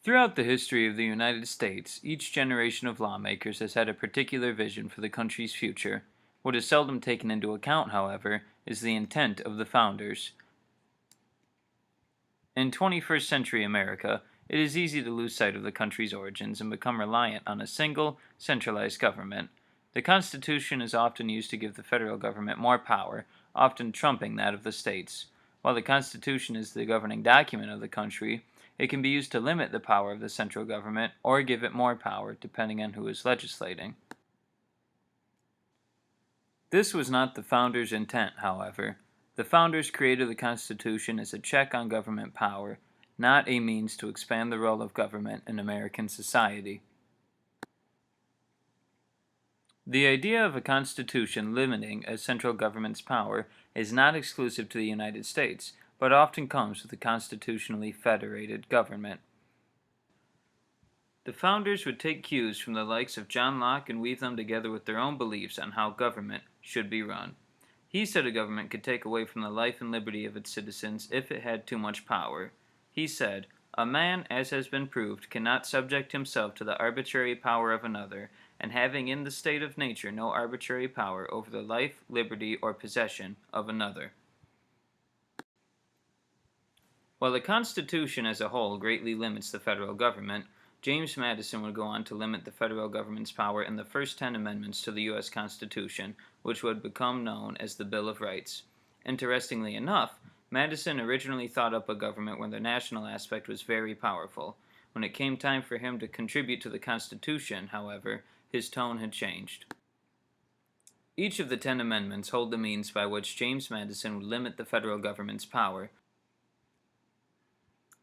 Throughout the history of the United States, each generation of lawmakers has had a particular vision for the country's future. What is seldom taken into account, however, is the intent of the founders. In 21st century America, it is easy to lose sight of the country's origins and become reliant on a single, centralized government. The Constitution is often used to give the federal government more power, often trumping that of the states. While the Constitution is the governing document of the country, it can be used to limit the power of the central government or give it more power, depending on who is legislating. This was not the founders' intent, however. The founders created the Constitution as a check on government power, not a means to expand the role of government in American society. The idea of a constitution limiting a central government's power is not exclusive to the United States, but often comes with a constitutionally federated government. The founders would take cues from the likes of John Locke and weave them together with their own beliefs on how government should be run. He said a government could take away from the life and liberty of its citizens if it had too much power. He said, "A man, as has been proved, cannot subject himself to the arbitrary power of another, and having in the state of nature no arbitrary power over the life, liberty, or possession of another." While the Constitution as a whole greatly limits the federal government, James Madison would go on to limit the federal government's power in the first 10 amendments to the U.S. Constitution, which would become known as the Bill of Rights. Interestingly enough, Madison originally thought up a government where the national aspect was very powerful. When it came time for him to contribute to the Constitution, however, his tone had changed. Each of the 10 amendments hold the means by which James Madison would limit the federal government's power.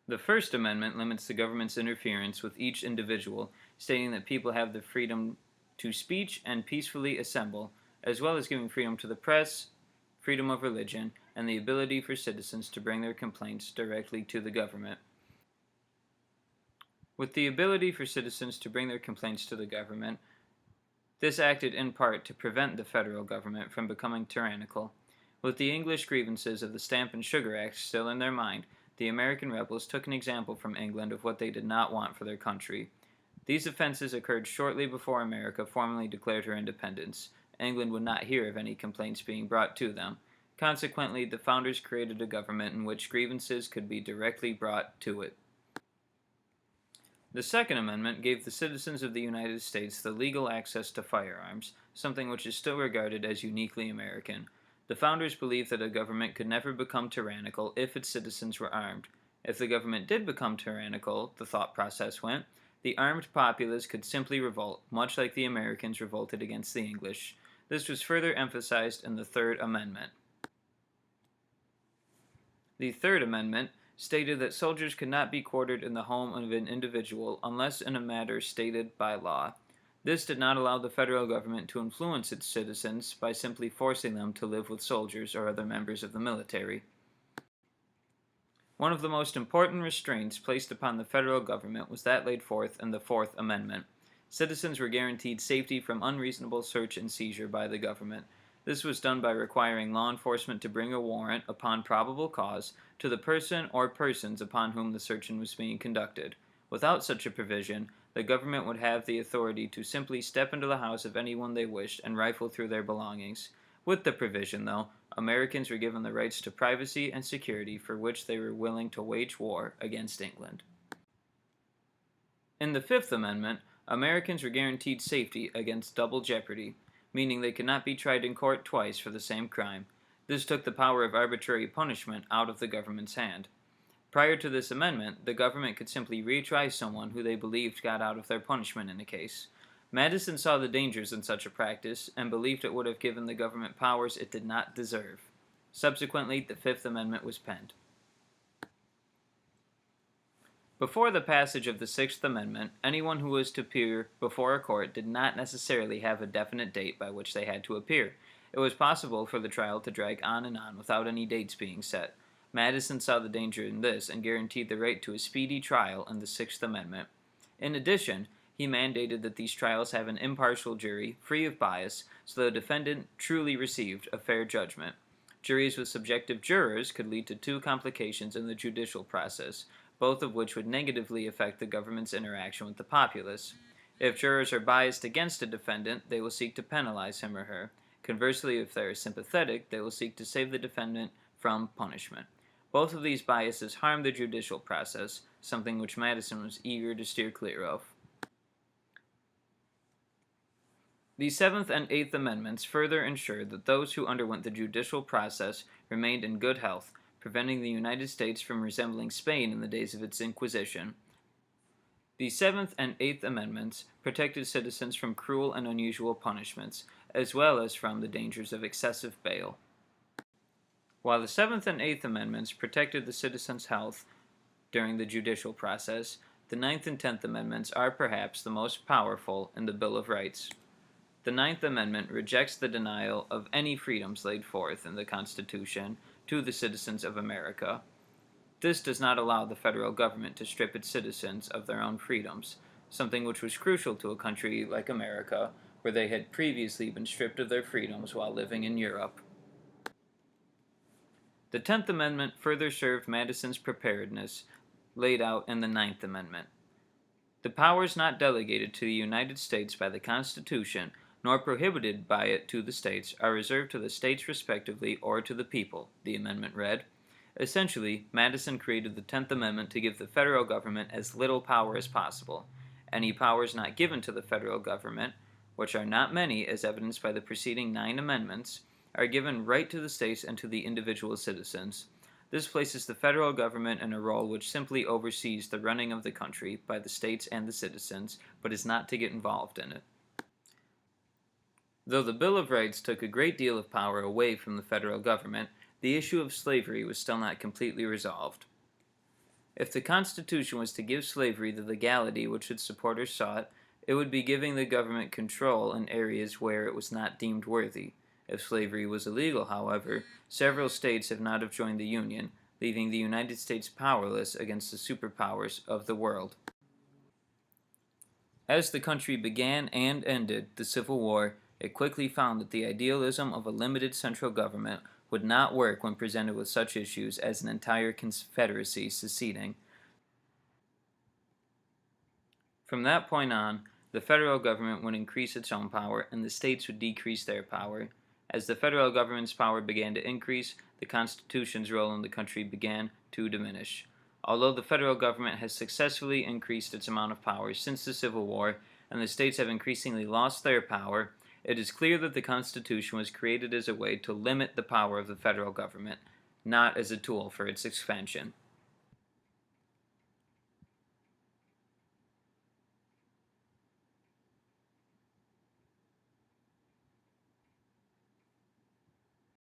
The First Amendment limits the government's interference with each individual, stating that people have the freedom to speech and peacefully assemble, as well as giving freedom to the press, freedom of religion, and the ability for citizens to bring their complaints directly to the government. With the ability for citizens to bring their complaints to the government, this acted in part to prevent the federal government from becoming tyrannical. With the English grievances of the Stamp and Sugar Act still in their mind, the American rebels took an example from England of what they did not want for their country. These offenses occurred shortly before America formally declared her independence. England would not hear of any complaints being brought to them. Consequently, the founders created a government in which grievances could be directly brought to it. The Second Amendment gave the citizens of the United States the legal access to firearms, something which is still regarded as uniquely American. The founders believed that a government could never become tyrannical if its citizens were armed. If the government did become tyrannical, the thought process went, the armed populace could simply revolt, much like the Americans revolted against the English. This was further emphasized in the Third Amendment. The Third Amendment stated that soldiers could not be quartered in the home of an individual unless in a matter stated by law. This did not allow the federal government to influence its citizens by simply forcing them to live with soldiers or other members of the military. One of the most important restraints placed upon the federal government was that laid forth in the Fourth Amendment. Citizens were guaranteed safety from unreasonable search and seizure by the government. This was done by requiring law enforcement to bring a warrant upon probable cause to the person or persons upon whom the search was being conducted. Without such a provision, the government would have the authority to simply step into the house of anyone they wished and rifle through their belongings. With the provision, though, Americans were given the rights to privacy and security for which they were willing to wage war against England. In the Fifth Amendment, Americans were guaranteed safety against double jeopardy, meaning they could not be tried in court twice for the same crime. This took the power of arbitrary punishment out of the government's hand. Prior to this amendment, the government could simply retry someone who they believed got out of their punishment in a case. Madison saw the dangers in such a practice and believed it would have given the government powers it did not deserve. Subsequently, the Fifth Amendment was penned. Before the passage of the Sixth Amendment, anyone who was to appear before a court did not necessarily have a definite date by which they had to appear. It was possible for the trial to drag on and on without any dates being set. Madison saw the danger in this and guaranteed the right to a speedy trial in the Sixth Amendment. In addition, he mandated that these trials have an impartial jury, free of bias, so the defendant truly received a fair judgment. Juries with subjective jurors could lead to two complications in the judicial process. both of which would negatively affect the government's interaction with the populace. If jurors are biased against a defendant, they will seek to penalize him or her. Conversely, if they are sympathetic, they will seek to save the defendant from punishment. Both of these biases harm the judicial process, something which Madison was eager to steer clear of. The Seventh and Eighth Amendments further ensured that those who underwent the judicial process remained in good health, preventing the United States from resembling Spain in the days of its Inquisition. The Seventh and Eighth Amendments protected citizens from cruel and unusual punishments, as well as from the dangers of excessive bail. While the Seventh and Eighth Amendments protected the citizens' health during the judicial process, the Ninth and Tenth Amendments are perhaps the most powerful in the Bill of Rights. The Ninth Amendment rejects the denial of any freedoms laid forth in the Constitution to the citizens of America. This does not allow the federal government to strip its citizens of their own freedoms, something which was crucial to a country like America, where they had previously been stripped of their freedoms while living in Europe. The Tenth Amendment further served Madison's preparedness laid out in the Ninth Amendment. The powers not delegated to the United States by the Constitution nor prohibited by it to the states, are reserved to the states respectively or to the people, the amendment read. Essentially, Madison created the 10th Amendment to give the federal government as little power as possible. Any powers not given to the federal government, which are not many as evidenced by the preceding 9 amendments, are given right to the states and to the individual citizens. This places the federal government in a role which simply oversees the running of the country by the states and the citizens, but is not to get involved in it. Though the Bill of Rights took a great deal of power away from the federal government, the issue of slavery was still not completely resolved. If the Constitution was to give slavery the legality which its supporters sought, it would be giving the government control in areas where it was not deemed worthy. If slavery was illegal, however, several states have not joined the Union, leaving the United States powerless against the superpowers of the world. As the country began and ended the Civil War, it quickly found that the idealism of a limited central government would not work when presented with such issues as an entire confederacy seceding. From that point on, the federal government would increase its own power and the states would decrease their power. As the federal government's power began to increase, the Constitution's role in the country began to diminish. Although the federal government has successfully increased its amount of power since the Civil War, and the states have increasingly lost their power, it is clear that the Constitution was created as a way to limit the power of the federal government, not as a tool for its expansion.